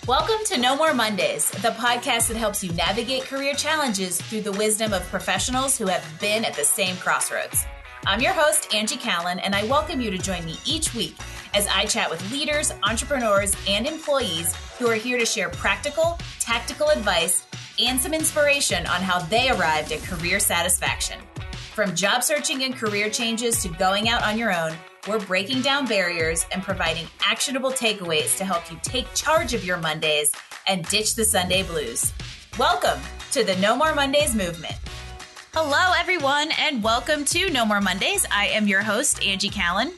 Welcome to No More Mondays, the podcast that helps you navigate career challenges through the wisdom of professionals who have been at the same crossroads. I'm your host, Angie Callan, and I welcome you to join me each week as I chat with leaders, entrepreneurs, and employees who are here to share practical, tactical advice and some inspiration on how they arrived at career satisfaction. From job searching and career changes to going out on your own, we're breaking down barriers and providing actionable takeaways to help you take charge of your Mondays and ditch the Sunday blues. Welcome to the No More Mondays movement. Hello, everyone, and welcome to No More Mondays. I am your host, Angie Callan.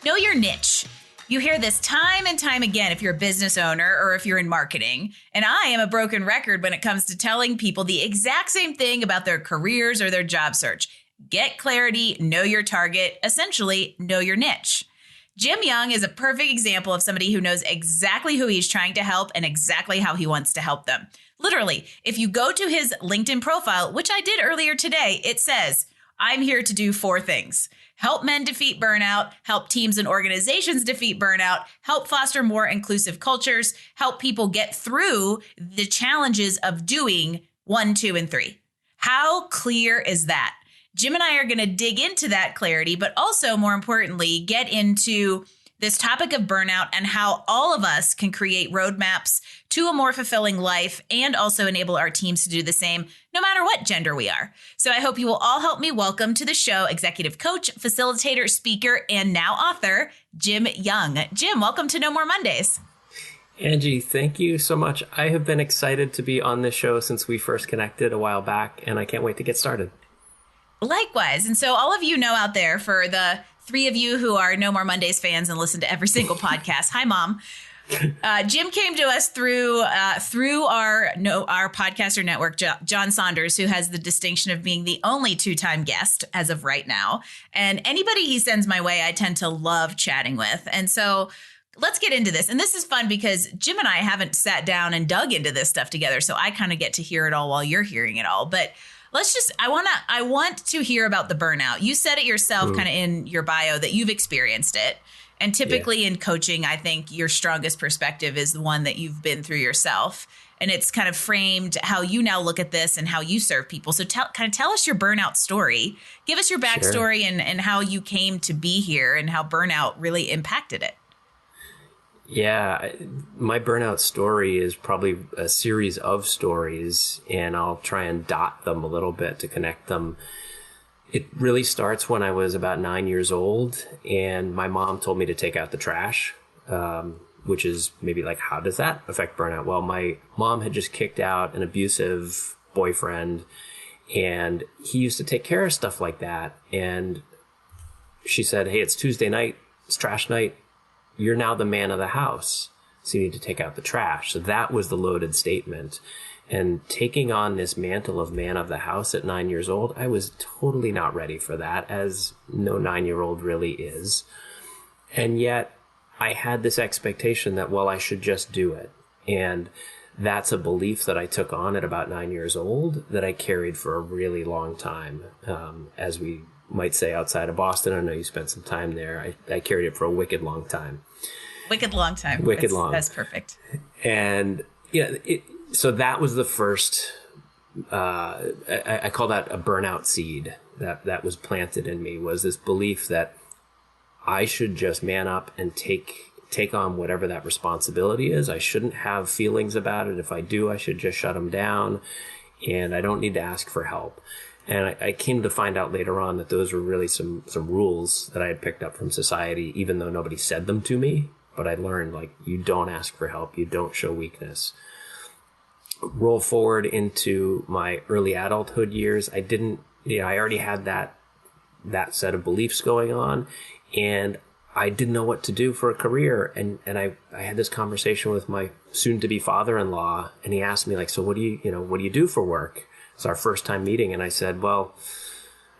Know your niche. You hear this time and time again if you're a business owner or if you're in marketing. And I am a broken record when it comes to telling people the exact same thing about their careers or their job search. Get clarity, know your target, essentially know your niche. Jim Young is a perfect example of somebody who knows exactly who he's trying to help and exactly how he wants to help them. Literally, if you go to his LinkedIn profile, which I did earlier today, it says, I'm here to do 4 things. Help men defeat burnout, help teams and organizations defeat burnout, help foster more inclusive cultures, help people get through the challenges of doing 1, 2, and 3. How clear is that? Jim and I are going to dig into that clarity, but also more importantly, get into this topic of burnout and how all of us can create roadmaps to a more fulfilling life and also enable our teams to do the same, no matter what gender we are. So I hope you will all help me welcome to the show executive coach, facilitator, speaker, and now author, Jim Young. Jim, welcome to No More Mondays. Angie, thank you so much. I have been excited to be on this show since we first connected a while back, and I can't wait to get started. Likewise. And so all of you know out there, for the 3 of you who are No More Mondays fans and listen to every single podcast, hi, Mom. Jim came to us through our podcaster network, John Saunders, who has the distinction of being the only 2-time guest as of right now. And anybody he sends my way, I tend to love chatting with. And so let's get into this. And this is fun because Jim and I haven't sat down and dug into this stuff together. So I kind of get to hear it all while you're hearing it all. But I want to hear about the burnout. You said it yourself kind of in your bio that you've experienced it. And typically in coaching, I think your strongest perspective is the one that you've been through yourself. And it's kind of framed how you now look at this and how you serve people. So tell us your burnout story. Give us your backstory and how you came to be here and how burnout really impacted it. Yeah, my burnout story is probably a series of stories, and I'll try and dot them a little bit to connect them. It really starts when I was about 9 years old, and my mom told me to take out the trash, which is maybe like, how does that affect burnout? Well, my mom had just kicked out an abusive boyfriend, and he used to take care of stuff like that. And she said, hey, it's Tuesday night, it's trash night. You're now the man of the house, so you need to take out the trash. So that was the loaded statement. And taking on this mantle of man of the house at 9 years old, I was totally not ready for that, as no 9-year-old really is. And yet I had this expectation that, well, I should just do it. And that's a belief that I took on at about 9 years old that I carried for a really long time, as we might say outside of Boston. I know you spent some time there. I carried it for a wicked long time. Wicked long time. Wicked long. That's perfect. And so that was the first, I call that a burnout seed that was planted in me, was this belief that I should just man up and take on whatever that responsibility is. I shouldn't have feelings about it. If I do, I should just shut them down, and I don't need to ask for help. And I came to find out later on that those were really some rules that I had picked up from society, even though nobody said them to me. But I learned, like, you don't ask for help. You don't show weakness. Roll forward into my early adulthood years. I already had that set of beliefs going on, and I didn't know what to do for a career. And I had this conversation with my soon-to-be father-in-law, and he asked me, like, so what do you do for work? It's our first time meeting. And I said, well,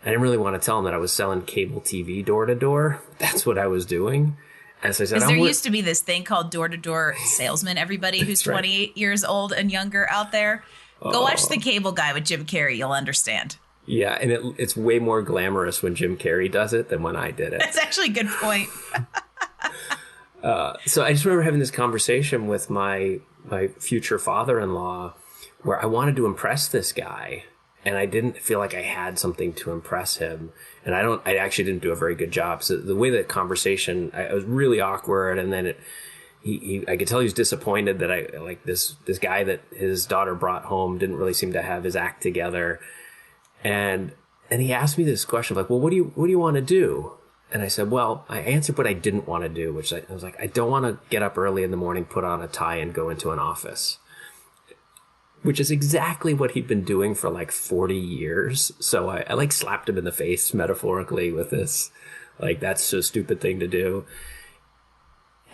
I didn't really want to tell him that I was selling cable TV door to door. That's what I was doing. And so I said, there used to be this thing called door-to-door salesman. Everybody who's 28 years old and younger out there, go watch The Cable Guy with Jim Carrey. You'll understand. Yeah, and it's way more glamorous when Jim Carrey does it than when I did it. That's actually a good point. So I just remember having this conversation with my my future father-in-law, where I wanted to impress this guy, and I didn't feel like I had something to impress him. And I actually didn't do a very good job. So the way that conversation, I was really awkward. And then I could tell he was disappointed that I, like, this guy that his daughter brought home didn't really seem to have his act together. And he asked me this question, like, well, what do you want to do? And I said, well, I answered what I didn't want to do, which I was like, I don't want to get up early in the morning, put on a tie, and go into an office, which is exactly what he'd been doing for like 40 years. So I like slapped him in the face metaphorically with this, like, that's a stupid thing to do.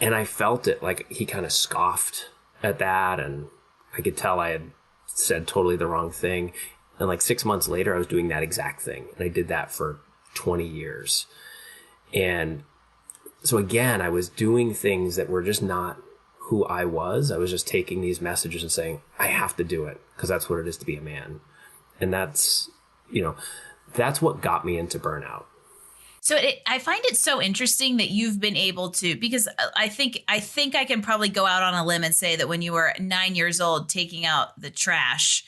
And I felt it, like, he kind of scoffed at that, and I could tell I had said totally the wrong thing. And like 6 months later, I was doing that exact thing. And I did that for 20 years. And so again, I was doing things that were just not who I was. I was just taking these messages and saying, I have to do it because that's what it is to be a man. And that's what got me into burnout. So I find it so interesting that you've been able to, because I think I can probably go out on a limb and say that when you were 9 years old taking out the trash,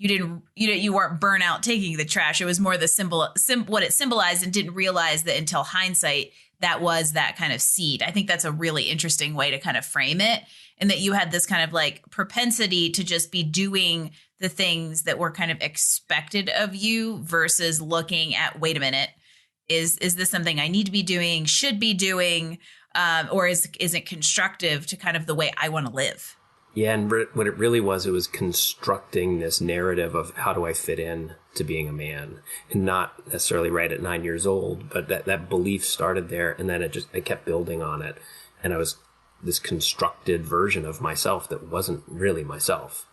you weren't burnout taking the trash. It was more the what it symbolized, and didn't realize that until hindsight that was that kind of seed. I think that's a really interesting way to kind of frame it, and that you had this kind of like propensity to just be doing the things that were kind of expected of you versus looking at, wait a minute, is this something I need to be doing, should be doing, or is it constructive to kind of the way I want to live? Yeah, and what it really was, it was constructing this narrative of how do I fit in to being a man, and not necessarily right at 9 years old, but that belief started there, and then I kept building on it, and I was this constructed version of myself that wasn't really myself.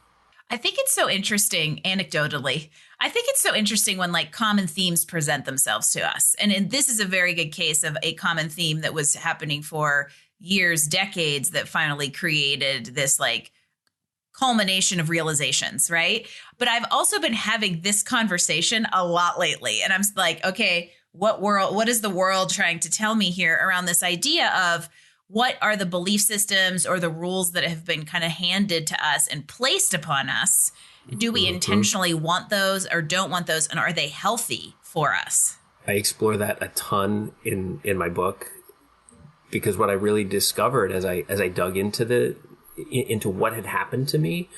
I think it's so interesting, anecdotally. I think it's so interesting when like common themes present themselves to us. And this is a very good case of a common theme that was happening for years, decades, that finally created this like culmination of realizations, right? But I've also been having this conversation a lot lately. And I'm like, okay, what is the world trying to tell me here around this idea of what are the belief systems or the rules that have been kind of handed to us and placed upon us? Do we intentionally want those or don't want those? And are they healthy for us? I explore that a ton in my book, because what I really discovered as I dug into what had happened to me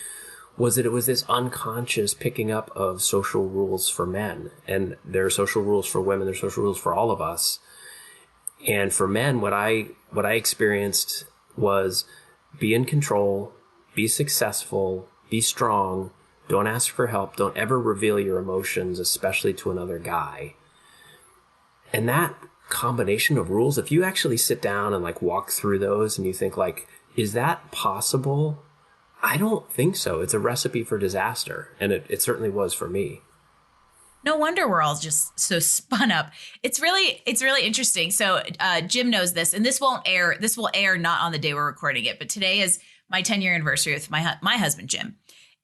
was that it was this unconscious picking up of social rules for men. And there are social rules for women, there's social rules for all of us. And for men, what I experienced was be in control, be successful, be strong, don't ask for help, don't ever reveal your emotions, especially to another guy. And that combination of rules, if you actually sit down and like walk through those and you think like, is that possible? I don't think so. It's a recipe for disaster. And it certainly was for me. No wonder we're all just so spun up. It's really interesting. So Jim knows this, and this will air not on the day we're recording it, but today is my 10-year anniversary with my husband, Jim.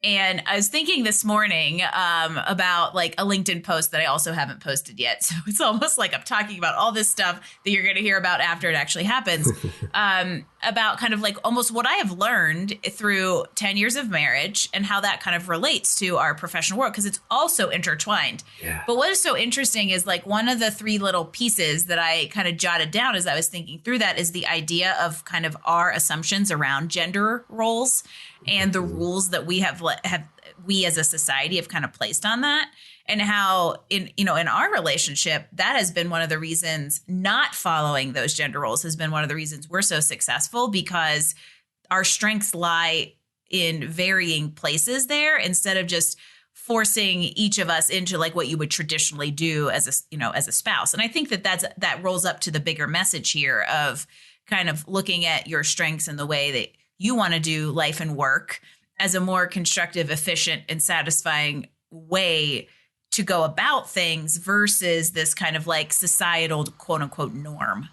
And I was thinking this morning about like a LinkedIn post that I also haven't posted yet. So it's almost like I'm talking about all this stuff that you're going to hear about after it actually happens, about kind of like almost what I have learned through 10 years of marriage and how that kind of relates to our professional world, because it's also intertwined. Yeah. But what is so interesting is like one of the three little pieces that I kind of jotted down as I was thinking through that is the idea of kind of our assumptions around gender roles and the rules that we have we as a society have kind of placed on that, and how in our relationship, that has been one of the reasons not following those gender roles has been one of the reasons we're so successful, because our strengths lie in varying places there, instead of just forcing each of us into like what you would traditionally do as a spouse. And I think that rolls up to the bigger message here of kind of looking at your strengths and the way that you want to do life and work as a more constructive, efficient, and satisfying way to go about things versus this kind of like societal quote unquote norm.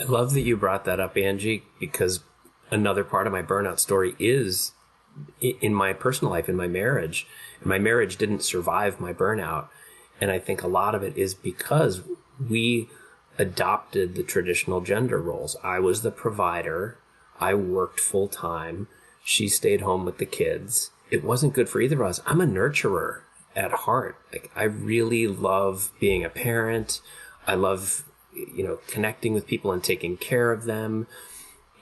I love that you brought that up, Angie, because another part of my burnout story is in my personal life, in my marriage. My marriage didn't survive my burnout. And I think a lot of it is because we adopted the traditional gender roles. I was the provider. I worked full time. She stayed home with the kids. It wasn't good for either of us. I'm a nurturer at heart. Like, I really love being a parent. I love, connecting with people and taking care of them.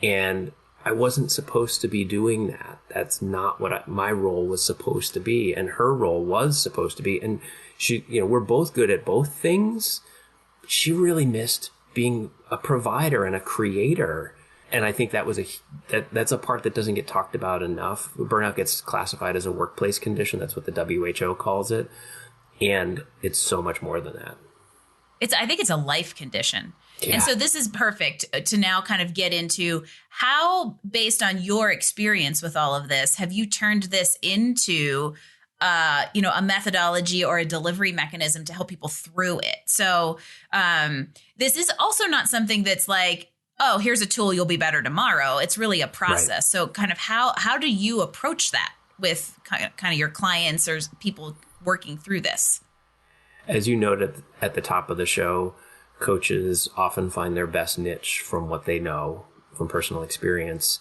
And I wasn't supposed to be doing that. That's not what my role was supposed to be. And her role was supposed to be. And she, we're both good at both things. She really missed being a provider and a creator. And I think that's a part that doesn't get talked about enough. Burnout gets classified as a workplace condition. That's what the WHO calls it. And it's so much more than that. I think it's a life condition. Yeah. And so this is perfect to now kind of get into how, based on your experience with all of this, have you turned this into, a methodology or a delivery mechanism to help people through it? So this is also not something that's like, oh, here's a tool, you'll be better tomorrow. It's really a process. Right. So kind of how do you approach that with kind of your clients or people working through this? As you noted at the top of the show, coaches often find their best niche from what they know from personal experience.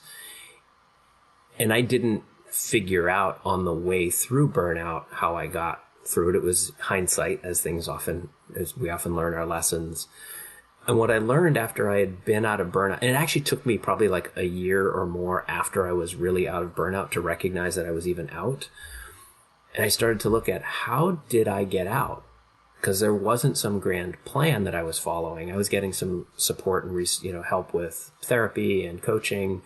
And I didn't figure out on the way through burnout how I got through it. It was hindsight, as we often learn our lessons. And what I learned after I had been out of burnout, and it actually took me probably like a year or more after I was really out of burnout to recognize that I was even out. And I started to look at, how did I get out? Because there wasn't some grand plan that I was following. I was getting some support and help with therapy and coaching.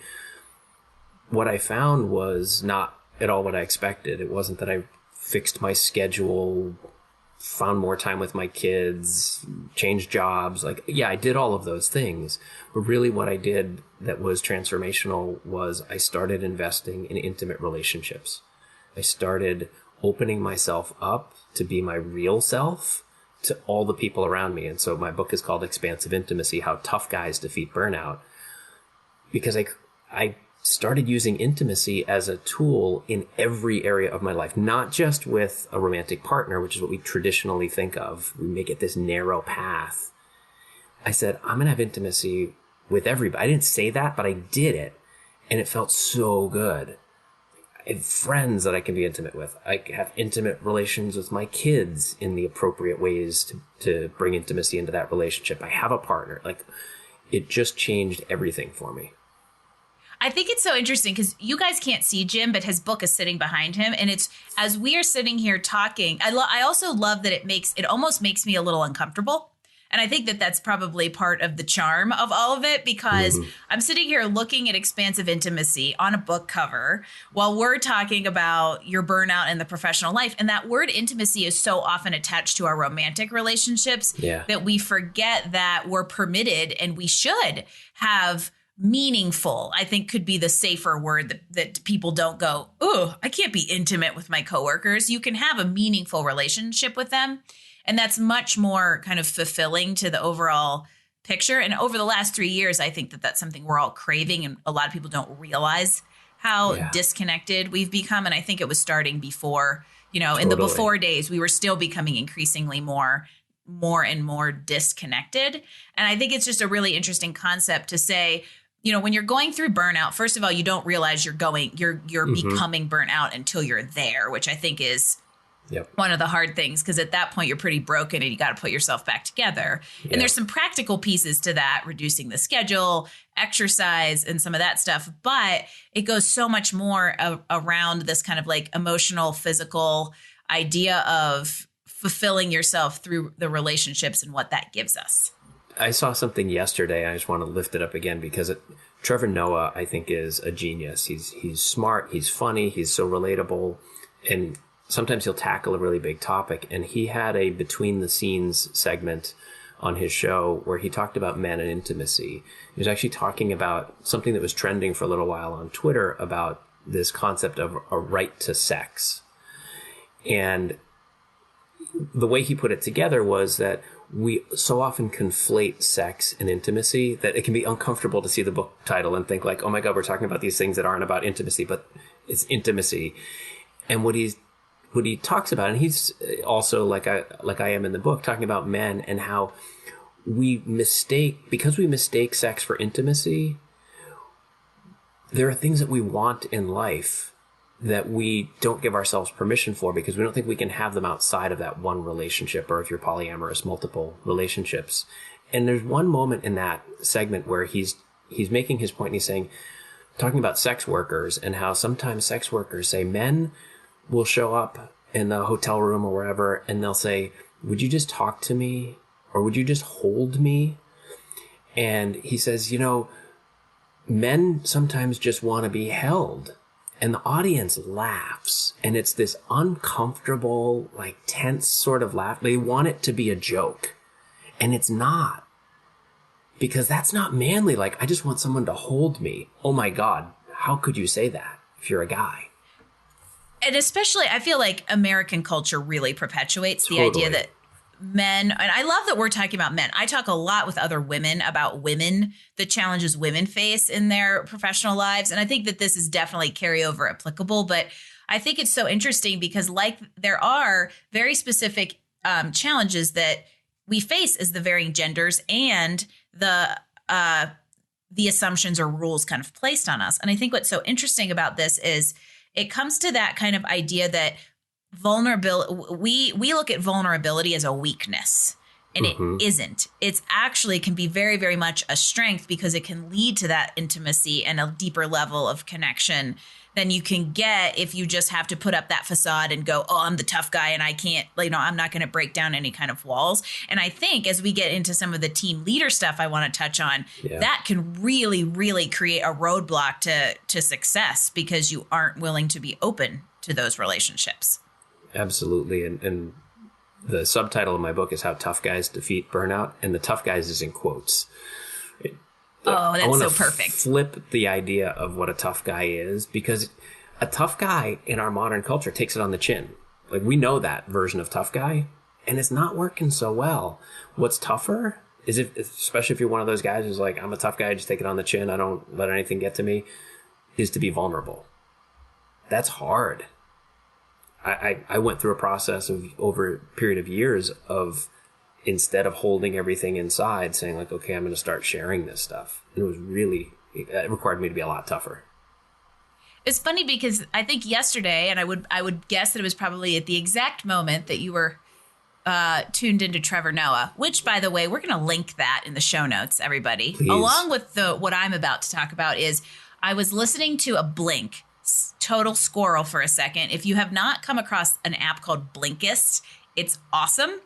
What I found was not at all what I expected. It wasn't that I fixed my schedule, found more time with my kids, changed jobs. I did all of those things. But really what I did that was transformational was I started investing in intimate relationships. I started opening myself up to be my real self to all the people around me. And so my book is called Expansive Intimacy, How Tough Guys Defeat Burnout. Because I started using intimacy as a tool in every area of my life, not just with a romantic partner, which is what we traditionally think of. We make it this narrow path. I said, I'm going to have intimacy with everybody. I didn't say that, but I did it. And it felt so good. I have friends that I can be intimate with. I have intimate relations with my kids in the appropriate ways to bring intimacy into that relationship. I have a partner. It just changed everything for me. I think it's so interesting because you guys can't see Jim, but his book is sitting behind him. And it's, as we are sitting here talking, I also love that it almost makes me a little uncomfortable. And I think that that's probably part of the charm of all of it, because I'm sitting here looking at Expansive Intimacy on a book cover while we're talking about your burnout and the professional life. And that word intimacy is so often attached to our romantic relationships that we forget that we're permitted and we should have meaningful, I think could be the safer word that people don't go, oh, I can't be intimate with my coworkers. You can have a meaningful relationship with them. And that's much more kind of fulfilling to the overall picture. And over the last 3 years, I think that that's something we're all craving. And a lot of people don't realize how disconnected we've become. And I think it was starting before, in the before days, we were still becoming increasingly more and more disconnected. And I think it's just a really interesting concept to say, when you're going through burnout, first of all, you don't realize you're becoming burnout until you're there, which I think is one of the hard things, because at that point you're pretty broken and you got to put yourself back together. And there's some practical pieces to that, reducing the schedule, exercise, and some of that stuff. But it goes so much more around this kind of like emotional, physical idea of fulfilling yourself through the relationships and what that gives us. I saw something yesterday. I just want to lift it up again because Trevor Noah, I think, is a genius. He's smart. He's funny. He's so relatable. And sometimes he'll tackle a really big topic. And he had a between the scenes segment on his show where he talked about men and intimacy. He was actually talking about something that was trending for a little while on Twitter about this concept of a right to sex. And the way he put it together was that we so often conflate sex and intimacy that it can be uncomfortable to see the book title and think like, oh my God, we're talking about these things that aren't about intimacy, but it's intimacy. And what he talks about, and he's also like I am in the book, talking about men and how because we mistake sex for intimacy, there are things that we want in life that we don't give ourselves permission for because we don't think we can have them outside of that one relationship, or if you're polyamorous, multiple relationships. And there's one moment in that segment where he's making his point, and he's saying, talking about sex workers and how sometimes sex workers say men will show up in the hotel room or wherever, and they'll say, would you just talk to me? Or would you just hold me? And he says, men sometimes just want to be held. And the audience laughs. And it's this uncomfortable, like tense sort of laugh. They want it to be a joke. And it's not. Because that's not manly. Like, I just want someone to hold me. Oh my God. How could you say that if you're a guy? And especially, I feel like American culture really perpetuates the idea that men, and I love that we're talking about men. I talk a lot with other women about women, the challenges women face in their professional lives. And I think that this is definitely carryover applicable. But I think it's so interesting because there are very specific challenges that we face as the varying genders and the assumptions or rules kind of placed on us. And I think what's so interesting about this is it comes to that kind of idea that vulnerability, we look at vulnerability as a weakness, and it isn't. It's actually can be very, very much a strength because it can lead to that intimacy and a deeper level of connection than you can get if you just have to put up that facade and go, oh, I'm the tough guy and I can't, I'm not going to break down any kind of walls. And I think as we get into some of the team leader stuff I want to touch on, that can really, really create a roadblock to success because you aren't willing to be open to those relationships. Absolutely. And the subtitle of my book is How Tough Guys Defeat Burnout. And the tough guys is in quotes. That's so perfect. Flip the idea of what a tough guy is, because a tough guy in our modern culture takes it on the chin. Like, we know that version of tough guy, and it's not working so well. What's tougher is especially if you're one of those guys who's like, I'm a tough guy, I just take it on the chin, I don't let anything get to me, is to be vulnerable. That's hard. I went through a process of over a period of years of, instead of holding everything inside, saying like, okay, I'm going to start sharing this stuff. And it required me to be a lot tougher. It's funny because I think yesterday, and I would guess that it was probably at the exact moment that you were tuned into Trevor Noah, which, by the way, we're going to link that in the show notes, everybody. Please. Along with what I'm about to talk about is I was listening to a Blink, total squirrel for a second. If you have not come across an app called Blinkist, it's awesome.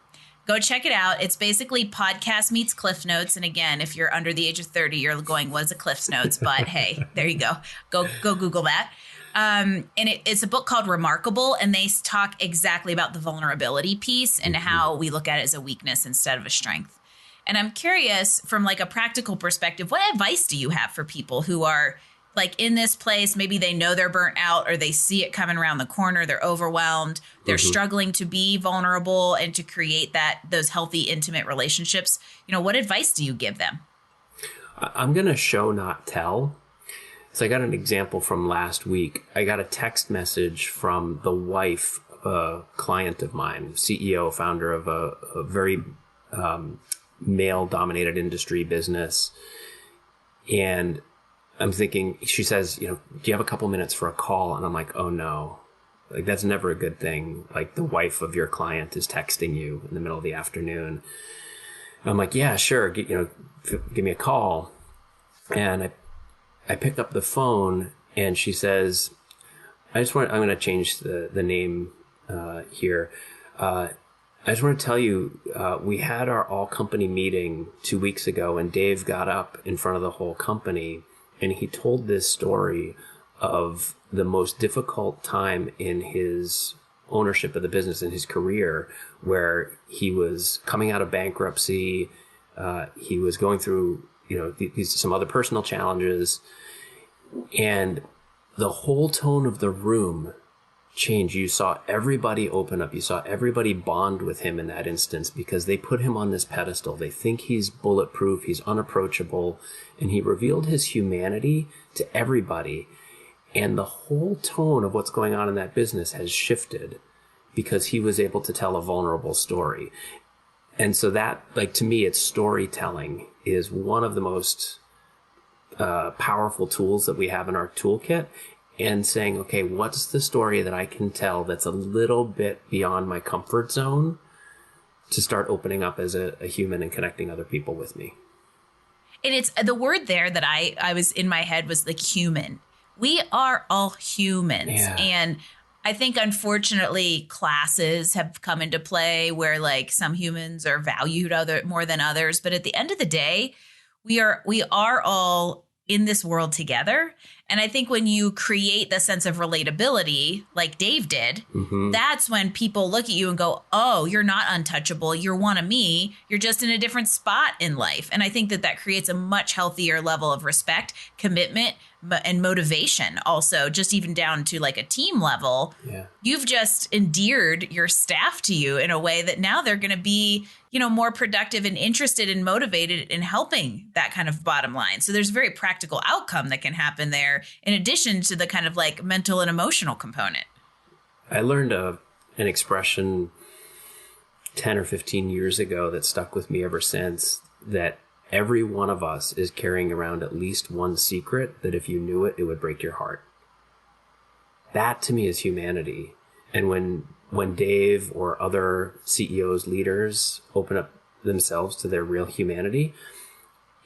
Go check it out. It's basically podcast meets Cliff Notes. And again, if you're under the age of 30, you're going, what is a Cliff Notes? But hey, there you go. Go Google that. And it's a book called Remarkable. And they talk exactly about the vulnerability piece and how we look at it as a weakness instead of a strength. And I'm curious, from like a practical perspective, what advice do you have for people who are like in this place? Maybe they know they're burnt out, or they see it coming around the corner. They're overwhelmed. They're struggling to be vulnerable and to create those healthy, intimate relationships. What advice do you give them? I'm going to show, not tell. So I got an example from last week. I got a text message from the wife of a client of mine, CEO, founder of a very male-dominated industry business. And I'm thinking, she says, do you have a couple minutes for a call? And I'm like, oh no, like that's never a good thing. Like, the wife of your client is texting you in the middle of the afternoon. And I'm like, yeah, sure. Give me a call. And I picked up the phone, and she says, I'm going to change the name here. I just want to tell you, we had our all company meeting 2 weeks ago, and Dave got up in front of the whole company, and he told this story of the most difficult time in his ownership of the business, in his career, where he was coming out of bankruptcy. He was going through, some other personal challenges, and the whole tone of the room changed. You saw everybody open up. You saw everybody bond with him in that instance, because they put him on this pedestal. They think he's bulletproof. He's unapproachable. And he revealed his humanity to everybody. And the whole tone of what's going on in that business has shifted because he was able to tell a vulnerable story. And so that, like, to me, it's storytelling is one of the most powerful tools that we have in our toolkit and saying, okay, what's the story that I can tell that's a little bit beyond my comfort zone to start opening up as a human and connecting other people with me. And it's the word there that I was in my head was like human. We are all humans. Yeah. And I think, unfortunately, classes have come into play where like some humans are valued more than others. But at the end of the day, we are all in this world together. And I think when you create the sense of relatability, like Dave did, that's when people look at you and go, oh, you're not untouchable. You're one of me. You're just in a different spot in life. And I think that creates a much healthier level of respect, commitment, and motivation also, just even down to like a team level. Yeah. You've just endeared your staff to you in a way that now they're going to be, more productive and interested and motivated in helping that kind of bottom line. So there's a very practical outcome that can happen there in addition to the kind of like mental and emotional component. I learned an expression 10 or 15 years ago that stuck with me ever since, that every one of us is carrying around at least one secret that if you knew it, it would break your heart. That to me is humanity. And when Dave or other CEOs, leaders open up themselves to their real humanity,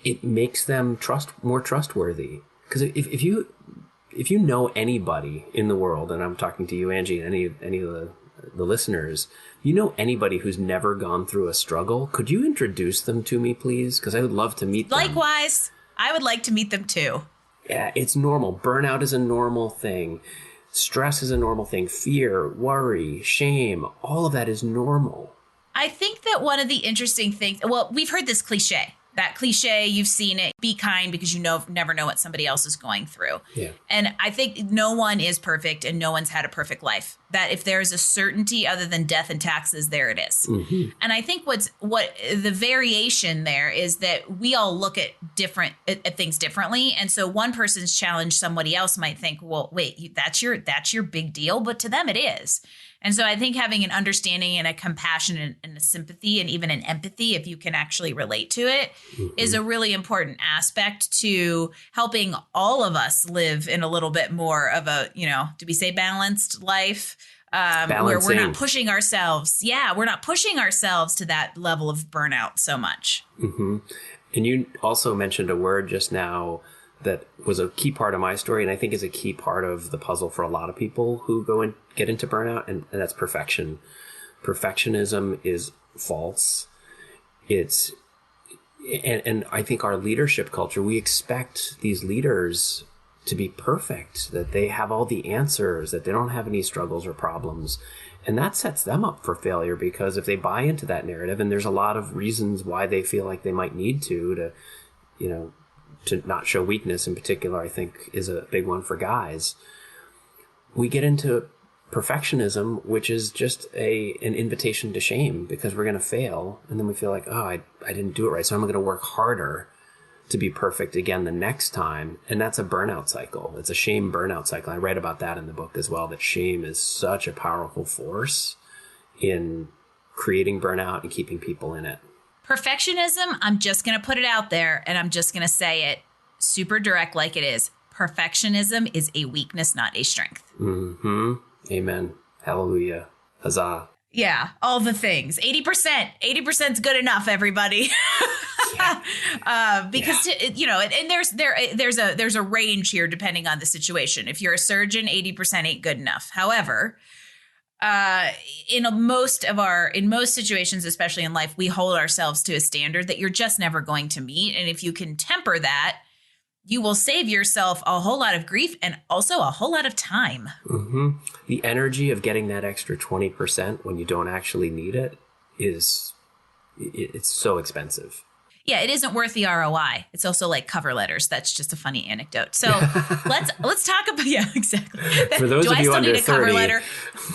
it makes them more trustworthy. Because if you know anybody in the world, and I'm talking to you, Angie, and any of the listeners, you know anybody who's never gone through a struggle, could you introduce them to me, please? Because I would love to meet them. Likewise, I would like to meet them too. Yeah, it's normal. Burnout is a normal thing. Stress is a normal thing. Fear, worry, shame, all of that is normal. I think that one of the interesting things, well, we've heard this cliche. That cliche, you've seen it, be kind because you never know what somebody else is going through. Yeah. And I think no one is perfect and no one's had a perfect life. That if there's a certainty other than death and taxes, there it is. Mm-hmm. And I think what the variation there is that we all look at things differently. And so one person's challenge, somebody else might think, well, wait, that's your big deal. But to them, it is. And so I think having an understanding and a compassion and a sympathy and even an empathy, if you can actually relate to it, is a really important aspect to helping all of us live in a little bit more of a, do we say balanced life? Where we're not pushing ourselves. Yeah, we're not pushing ourselves to that level of burnout so much. Mm-hmm. And you also mentioned a word just now that was a key part of my story, and I think is a key part of the puzzle for a lot of people who go and get into burnout, and that's perfection. Perfectionism is false. And I think our leadership culture, we expect these leaders to be perfect, that they have all the answers, that they don't have any struggles or problems. And that sets them up for failure, because if they buy into that narrative, and there's a lot of reasons why they feel like they might need to not show weakness in particular, I think is a big one for guys. We get into perfectionism, which is just an invitation to shame, because we're going to fail. And then we feel like, I didn't do it right. So I'm going to work harder to be perfect again the next time. And that's a burnout cycle. It's a shame burnout cycle. I write about that in the book as well, that shame is such a powerful force in creating burnout and keeping people in it. Perfectionism, I'm just going to put it out there and I'm just going to say it super direct like it is. Perfectionism is a weakness, not a strength. Mm-hmm. Amen. Hallelujah. Huzzah. Yeah, all the things. 80%. 80% is good enough, everybody. Because and there's a range here depending on the situation. If you're a surgeon, 80% ain't good enough. However, in most situations, especially in life, we hold ourselves to a standard that you're just never going to meet. And if you can temper that, you will save yourself a whole lot of grief and also a whole lot of time. Mm-hmm. The energy of getting that extra 20% when you don't actually need it it's so expensive. Yeah, it isn't worth the ROI. It's also like cover letters. That's just a funny anecdote. So let's talk about, yeah, exactly. For those of you under 30. Cover letter?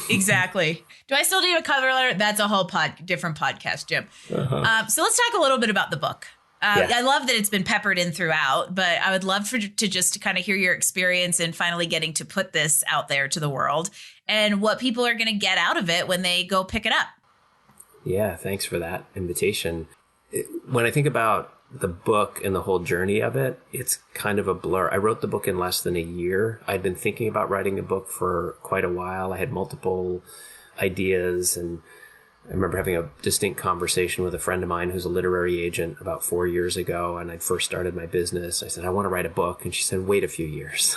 Exactly. Do I still need a cover letter? That's a whole different podcast, Jim. Uh-huh. So let's talk a little bit about the book. I love that it's been peppered in throughout, but I would love to just kind of hear your experience in finally getting to put this out there to the world and what people are going to get out of it when they go pick it up. Yeah, thanks for that invitation. When I think about the book and the whole journey of it, it's kind of a blur. I wrote the book in less than a year. I'd been thinking about writing a book for quite a while. I had multiple ideas, and I remember having a distinct conversation with a friend of mine who's a literary agent about 4 years ago, and I'd first started my business. I said, I want to write a book. And she said, wait a few years.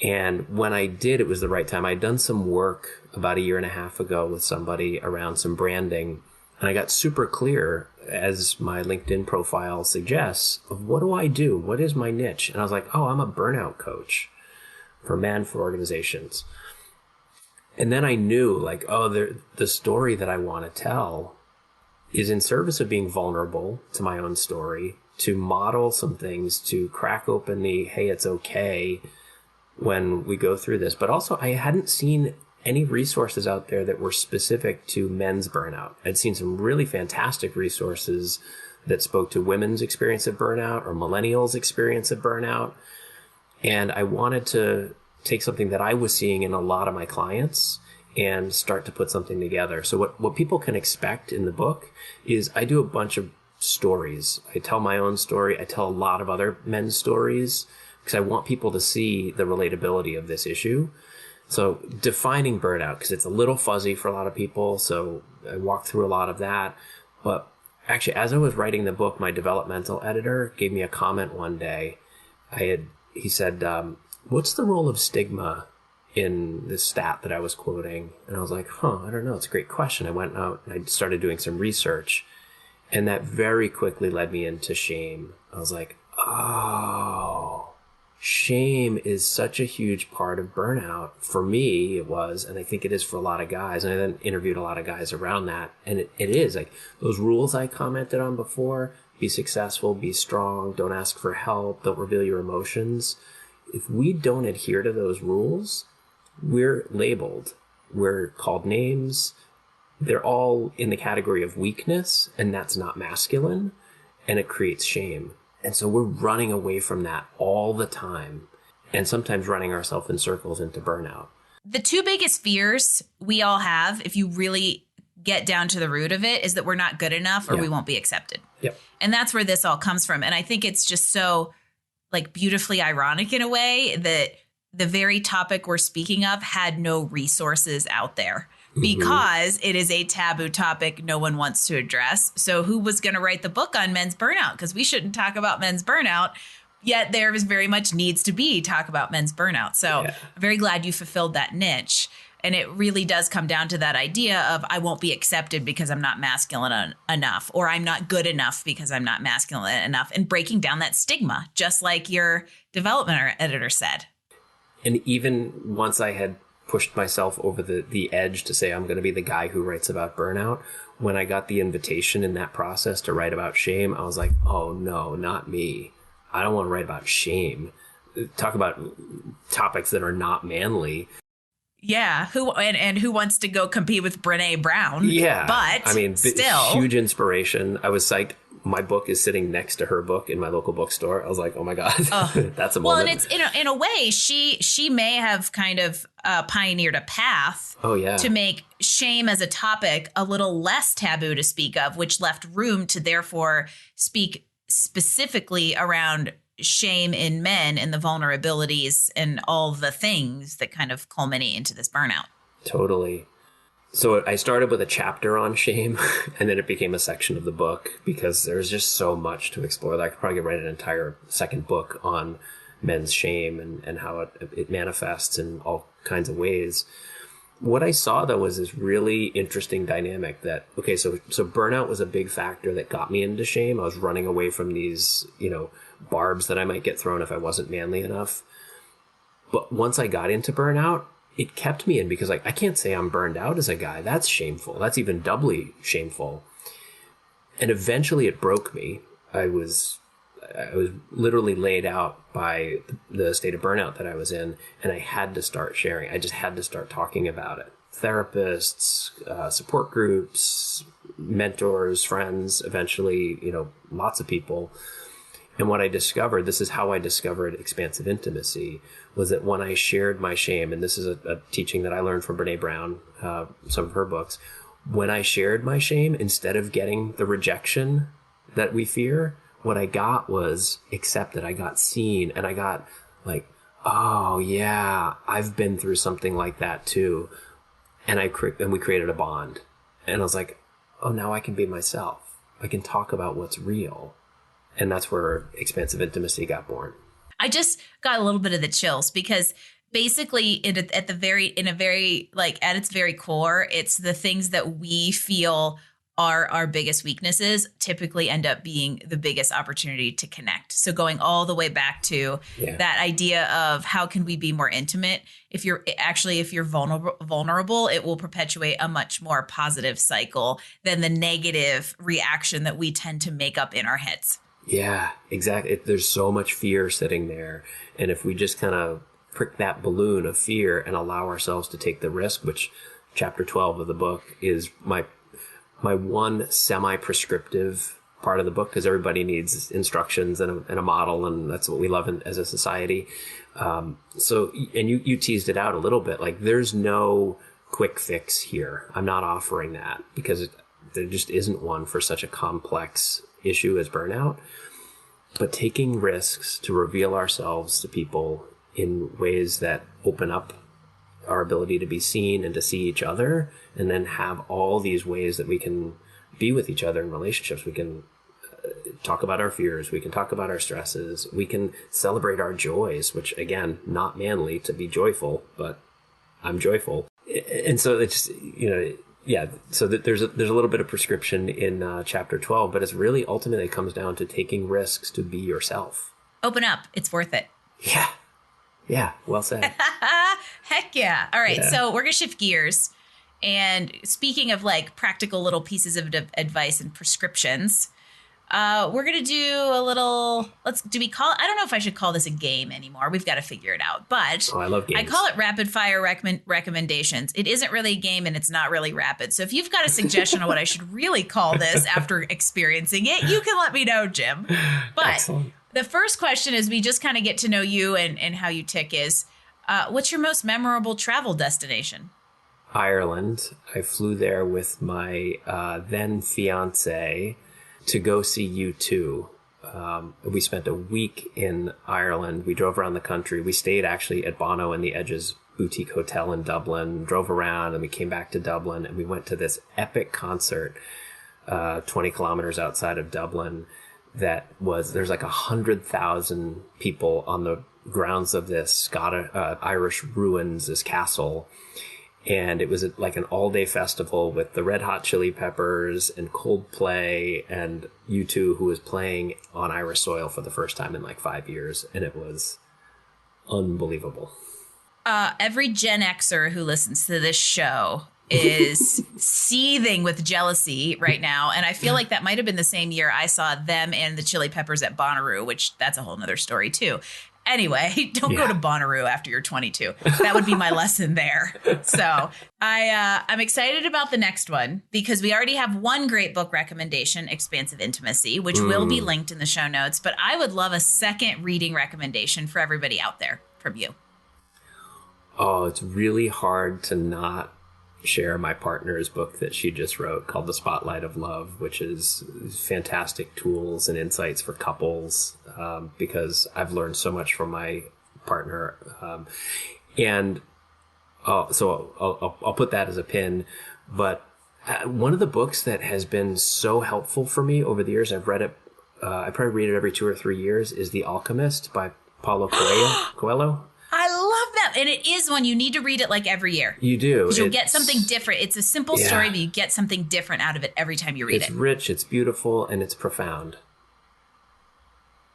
And when I did, it was the right time. I'd done some work about a year and a half ago with somebody around some branding, and I got super clear, as my LinkedIn profile suggests, of what do I do? What is my niche? And I was like, oh, I'm a burnout coach for men, for organizations. And then I knew, like, oh, the story that I want to tell is in service of being vulnerable to my own story, to model some things, to crack open the, hey, it's okay when we go through this. But also, I hadn't seen any resources out there that were specific to men's burnout. I'd seen some really fantastic resources that spoke to women's experience of burnout or millennials' experience of burnout. And I wanted to take something that I was seeing in a lot of my clients and start to put something together. So what people can expect in the book is I do a bunch of stories. I tell my own story. I tell a lot of other men's stories because I want people to see the relatability of this issue. So defining burnout, because it's a little fuzzy for a lot of people. So I walked through a lot of that. But actually, as I was writing the book, my developmental editor gave me a comment one day. He said, what's the role of stigma in this stat that I was quoting? And I was like, I don't know. It's a great question. I went out and I started doing some research, and that very quickly led me into shame. I was like, oh, shame is such a huge part of burnout. For me, it was, and I think it is for a lot of guys. And I then interviewed a lot of guys around that. And it is like those rules I commented on before: be successful, be strong, don't ask for help, don't reveal your emotions. If we don't adhere to those rules, we're labeled, we're called names. They're all in the category of weakness, and that's not masculine, and it creates shame. And so we're running away from that all the time, and sometimes running ourselves in circles into burnout. The two biggest fears we all have, if you really get down to the root of it, is that we're not good enough or we won't be accepted. Yep. And that's where this all comes from. And I think it's just so like beautifully ironic in a way that the very topic we're speaking of had no resources out there because it is a taboo topic no one wants to address. So who was going to write the book on men's burnout? Because we shouldn't talk about men's burnout, yet there is very much needs to be talk about men's burnout. So I'm very glad you fulfilled that niche. And it really does come down to that idea of I won't be accepted because I'm not masculine enough, or I'm not good enough because I'm not masculine enough, and breaking down that stigma, just like your development editor said. And even once I had pushed myself over the edge to say I'm going to be the guy who writes about burnout, when I got the invitation in that process to write about shame, I was like, oh no, not me. I don't want to write about shame. Talk about topics that are not manly. Yeah, who wants to go compete with Brené Brown? Yeah, but I mean, still, huge inspiration. I was psyched. My book is sitting next to her book in my local bookstore. I was like, oh my god, that's a moment. Well, and it's in a way, she may have kind of pioneered a path. To make shame as a topic a little less taboo to speak of, which left room to therefore speak specifically around shame in men and the vulnerabilities and all the things that kind of culminate into this burnout. Totally. So I started with a chapter on shame, and then it became a section of the book because there's just so much to explore. I could probably write an entire second book on men's shame and how it manifests in all kinds of ways. What I saw, though, was this really interesting dynamic that, okay, so burnout was a big factor that got me into shame. I was running away from these, barbs that I might get thrown if I wasn't manly enough. But once I got into burnout, it kept me in because I can't say I'm burned out as a guy. That's shameful. That's even doubly shameful. And eventually it broke me. I was literally laid out by the state of burnout that I was in, and I had to start sharing. I just had to start talking about it. Therapists, support groups, mentors, friends, eventually, lots of people. And what I discovered, this is how I discovered Expansive Intimacy, was that when I shared my shame, and this is a teaching that I learned from Brené Brown, some of her books, when I shared my shame, instead of getting the rejection that we fear, what I got was accepted. I got seen, and I got like, oh yeah, I've been through something like that too. And we created a bond. And I was like, oh, now I can be myself. I can talk about what's real. And that's where Expansive Intimacy got born. I just got a little bit of the chills because basically at its very core, it's the things that we feel are our biggest weaknesses typically end up being the biggest opportunity to connect. So going all the way back to that idea of how can we be more intimate? If you're vulnerable, it will perpetuate a much more positive cycle than the negative reaction that we tend to make up in our heads. Yeah, exactly. There's so much fear sitting there. And if we just kind of prick that balloon of fear and allow ourselves to take the risk, which chapter 12 of the book is my one semi-prescriptive part of the book, because everybody needs instructions and a model, and that's what we love as a society. So you teased it out a little bit, like there's no quick fix here. I'm not offering that because there just isn't one for such a complex issue as burnout. But taking risks to reveal ourselves to people in ways that open up our ability to be seen and to see each other, and then have all these ways that we can be with each other in relationships. We can talk about our fears. We can talk about our stresses. We can celebrate our joys, which again, not manly to be joyful, but I'm joyful. And so it's, so that there's a little bit of prescription in chapter 12, but it's really ultimately it comes down to taking risks to be yourself. Open up. It's worth it. Yeah. Yeah, well said. Heck yeah. All right, so we're going to shift gears. And speaking of like practical little pieces of advice and prescriptions, we're going to do a little, I don't know if I should call this a game anymore. We've got to figure it out. But I love games. I call it rapid fire recommendations. It isn't really a game and it's not really rapid. So if you've got a suggestion on what I should really call this after experiencing it, you can let me know, Jim. But excellent. The first question is we just kind of get to know you and how you tick is, what's your most memorable travel destination? Ireland. I flew there with my then fiance to go see U2. We spent a week in Ireland. We drove around the country. We stayed actually at Bono and the Edges boutique hotel in Dublin, drove around, and we came back to Dublin, and we went to this epic concert 20 kilometers outside of Dublin. There's like 100,000 people on the grounds of this Irish ruins, this castle. And it was like an all-day festival with the Red Hot Chili Peppers and Coldplay and U2, who was playing on Irish soil for the first time in like 5 years. And it was unbelievable. Every Gen Xer who listens to this show is seething with jealousy right now. And I feel like that might have been the same year I saw them and the Chili Peppers at Bonnaroo, which that's a whole nother story too. Anyway, don't go to Bonnaroo after you're 22. That would be my lesson there. So I'm excited about the next one because we already have one great book recommendation, Expansive Intimacy, which will be linked in the show notes. But I would love a second reading recommendation for everybody out there from you. Oh, it's really hard to not share my partner's book that she just wrote called The Spotlight of Love, which is fantastic tools and insights for couples, because I've learned so much from my partner. So I'll put that as a pin. But one of the books that has been so helpful for me over the years, I've read it, I probably read it every 2 or 3 years, is The Alchemist by Paulo Coelho. I love that. And it is one you need to read it like every year. You do. Because you'll get something different. It's a simple story, but you get something different out of it every time you read it. It's rich, it's beautiful, and it's profound.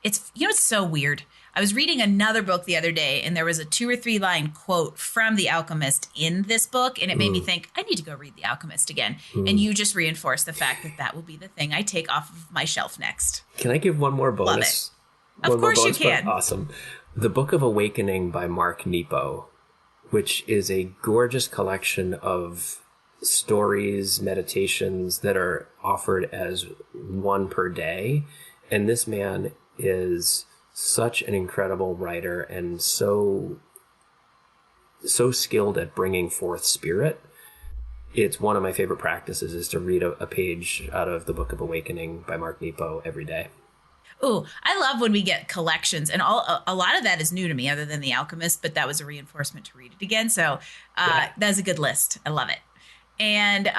It's so weird. I was reading another book the other day, and there was a 2 or 3 line quote from The Alchemist in this book, and it made me think, I need to go read The Alchemist again. And you just reinforced the fact that will be the thing I take off of my shelf next. Can I give one more bonus? Love it. Of course you can. Awesome. The Book of Awakening by Mark Nepo, which is a gorgeous collection of stories, meditations that are offered as one per day. And this man is such an incredible writer and so skilled at bringing forth spirit. It's one of my favorite practices is to read a page out of the Book of Awakening by Mark Nepo every day. Ooh, I love when we get collections, and a lot of that is new to me, other than The Alchemist. But that was a reinforcement to read it again. So Yeah. that's a good list. I love it. And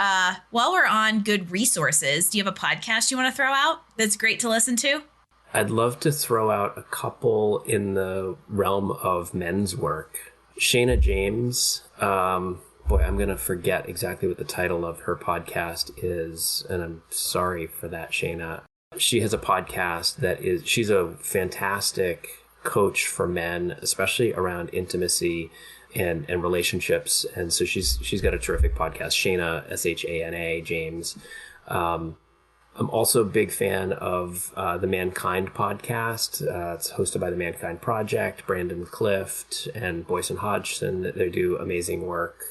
while we're on good resources, do you have a podcast you want to throw out that's great to listen to? I'd love to throw out a couple in the realm of men's work. Shayna James, boy, I'm going to forget exactly what the title of her podcast is, and I'm sorry for that, Shayna. She has a podcast she's a fantastic coach for men, especially around intimacy and relationships. And so she's got a terrific podcast, Shayna, Shana James. I'm also a big fan of the Mankind podcast. It's hosted by the Mankind Project, Brandon Clift and Boyson Hodgson. They do amazing work.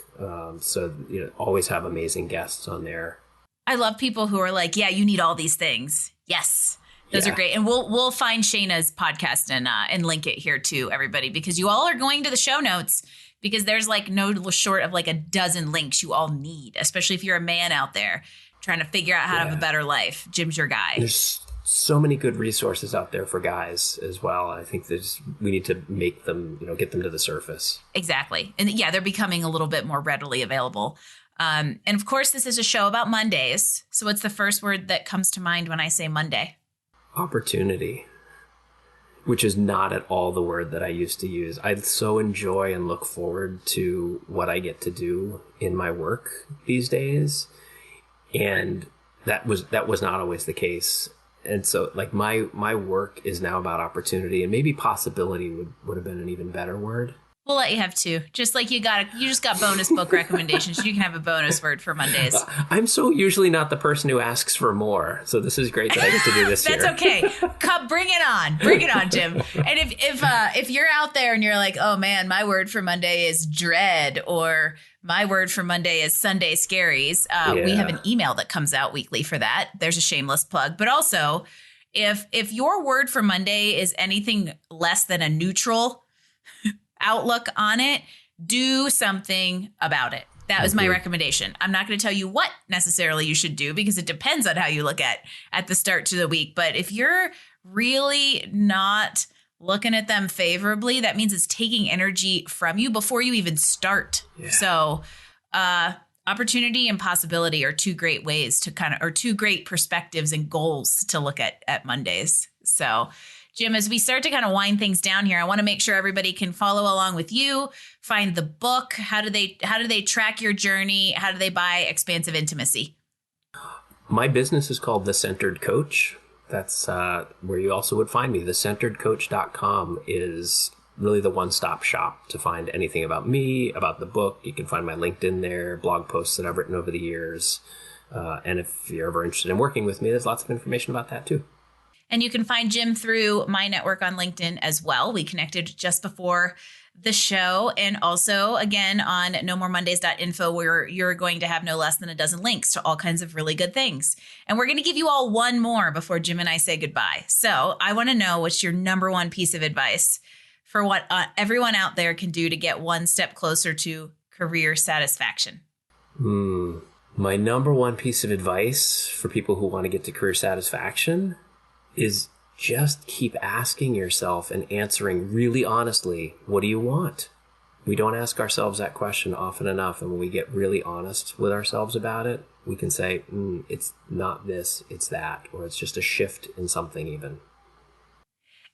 So always have amazing guests on there. I love people who are like, yeah, you need all these things. Yes. Those are great. And we'll find Shayna's podcast and link it here too, everybody, because you all are going to the show notes, because there's like no short of like a dozen links you all need, especially if you're a man out there trying to figure out how to have a better life. Jim's your guy. There's so many good resources out there for guys as well. I think we need to make them, get them to the surface. Exactly. And yeah, they're becoming a little bit more readily available. And of course, this is a show about Mondays. So what's the first word that comes to mind when I say Monday? Opportunity, which is not at all the word that I used to use. I so enjoy and look forward to what I get to do in my work these days. And that was not always the case. And so like my work is now about opportunity, and maybe possibility would have been an even better word. We'll let you have two. Just like you just got bonus book recommendations. You can have a bonus word for Mondays. I'm so usually not the person who asks for more. So this is great that I get to do this. That's here. Okay. Come, bring it on. Bring it on, Jim. And if you're out there and you're like, oh man, my word for Monday is dread, or my word for Monday is Sunday scaries, we have an email that comes out weekly for that. There's a shameless plug. But also, if your word for Monday is anything less than a neutral outlook on it, do something about it. That was my recommendation. I'm not going to tell you what necessarily you should do, because it depends on how you look at the start to the week. But if you're really not looking at them favorably, that means it's taking energy from you before you even start. Yeah. So opportunity and possibility are two great ways to or two great perspectives and goals to look at Mondays. So Jim, as we start to kind of wind things down here, I want to make sure everybody can follow along with you, find the book. How do they track your journey? How do they buy Expansive Intimacy? My business is called The Centered Coach. That's where you also would find me. TheCenteredCoach.com is really the one-stop shop to find anything about me, about the book. You can find my LinkedIn there, blog posts that I've written over the years. And if you're ever interested in working with me, there's lots of information about that too. And you can find Jim through my network on LinkedIn as well. We connected just before the show. And also, again, on nomoremondays.info, where you're going to have no less than a dozen links to all kinds of really good things. And we're going to give you all one more before Jim and I say goodbye. So I want to know, what's your number one piece of advice for what everyone out there can do to get one step closer to career satisfaction? My number one piece of advice for people who want to get to career satisfaction is just keep asking yourself and answering really honestly, what do you want? We don't ask ourselves that question often enough. And when we get really honest with ourselves about it, we can say, it's not this, it's that, or it's just a shift in something even.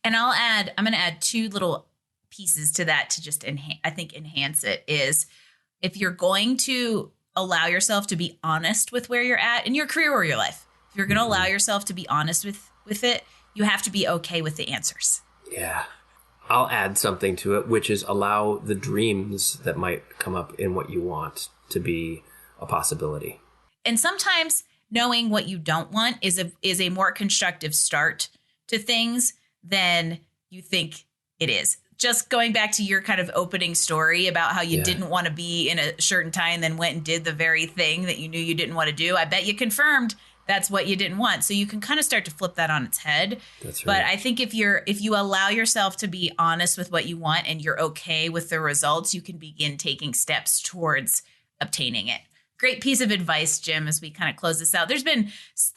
And I'm going to add two little pieces to that to just enhance it. Is if you're going to allow yourself to be honest with where you're at in your career or your life, if you're going to allow yourself to be honest with it, you have to be okay with the answers. Yeah. I'll add something to it, which is allow the dreams that might come up in what you want to be a possibility. And sometimes knowing what you don't want is a more constructive start to things than you think it is. Just going back to your kind of opening story about how you didn't want to be in a shirt and tie and then went and did the very thing that you knew you didn't want to do. I bet you confirmed that's what you didn't want. So you can kind of start to flip that on its head. That's right. But I think if you allow yourself to be honest with what you want and you're okay with the results, you can begin taking steps towards obtaining it. great piece of advice, Jim, as we kind of close this out. This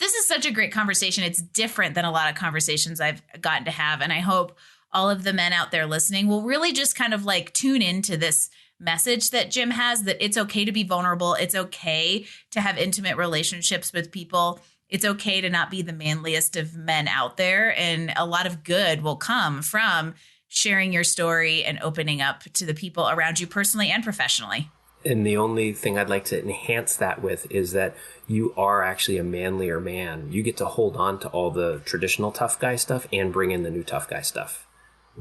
is such a great conversation. It's different than a lot of conversations I've gotten to have. And I hope all of the men out there listening will really just kind of like tune into this message that Jim has, that it's okay to be vulnerable. It's okay to have intimate relationships with people. It's okay to not be the manliest of men out there. And a lot of good will come from sharing your story and opening up to the people around you personally and professionally. And the only thing I'd like to enhance that with is that you are actually a manlier man. You get to hold on to all the traditional tough guy stuff and bring in the new tough guy stuff.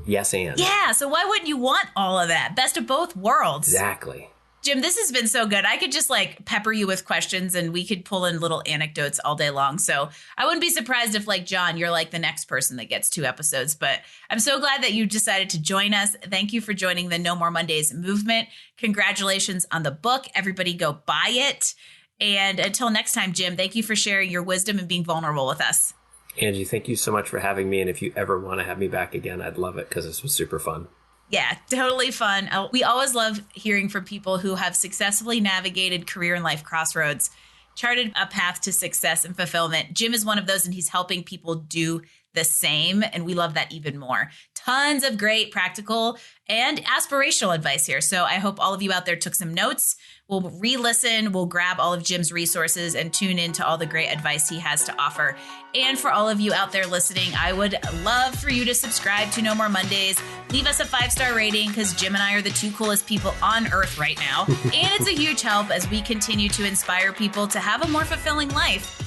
Yes, and. Yeah, so why wouldn't you want all of that? Best of both worlds. Exactly. Jim, this has been so good. I could just like pepper you with questions and we could pull in little anecdotes all day long. So I wouldn't be surprised if, like John, you're like the next person that gets 2 episodes. But I'm so glad that you decided to join us. Thank you for joining the No More Mondays movement. Congratulations on the book. Everybody go buy it. And until next time, Jim, thank you for sharing your wisdom and being vulnerable with us. Angie, thank you so much for having me. And if you ever want to have me back again, I'd love it because this was super fun. Yeah, totally fun. We always love hearing from people who have successfully navigated career and life crossroads, charted a path to success and fulfillment. Jim is one of those, and he's helping people do the same. And we love that even more. Tons of great practical and aspirational advice here. So I hope all of you out there took some notes. We'll re-listen, we'll grab all of Jim's resources and tune into all the great advice he has to offer. And for all of you out there listening, I would love for you to subscribe to No More Mondays. Leave us a 5-star rating because Jim and I are the 2 coolest people on earth right now. And it's a huge help as we continue to inspire people to have a more fulfilling life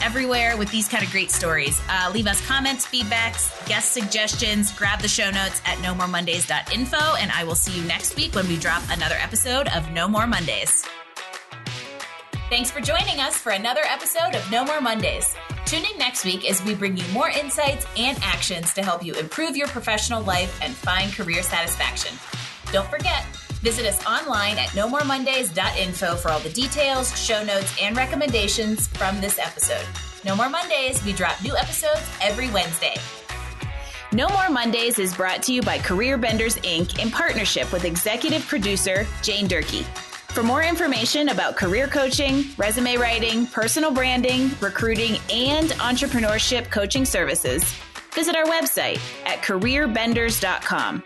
everywhere with these kind of great stories. Leave us comments, feedbacks, guest suggestions, grab the show notes at nomoremondays.info, and I will see you next week when we drop another episode of No More Mondays. Thanks for joining us for another episode of No More Mondays. Tune in next week as we bring you more insights and actions to help you improve your professional life and find career satisfaction. Don't forget, visit us online at nomoremondays.info for all the details, show notes, and recommendations from this episode. No More Mondays, we drop new episodes every Wednesday. No More Mondays is brought to you by Career Benders, Inc. in partnership with executive producer Jane Durkee. For more information about career coaching, resume writing, personal branding, recruiting, and entrepreneurship coaching services, visit our website at careerbenders.com.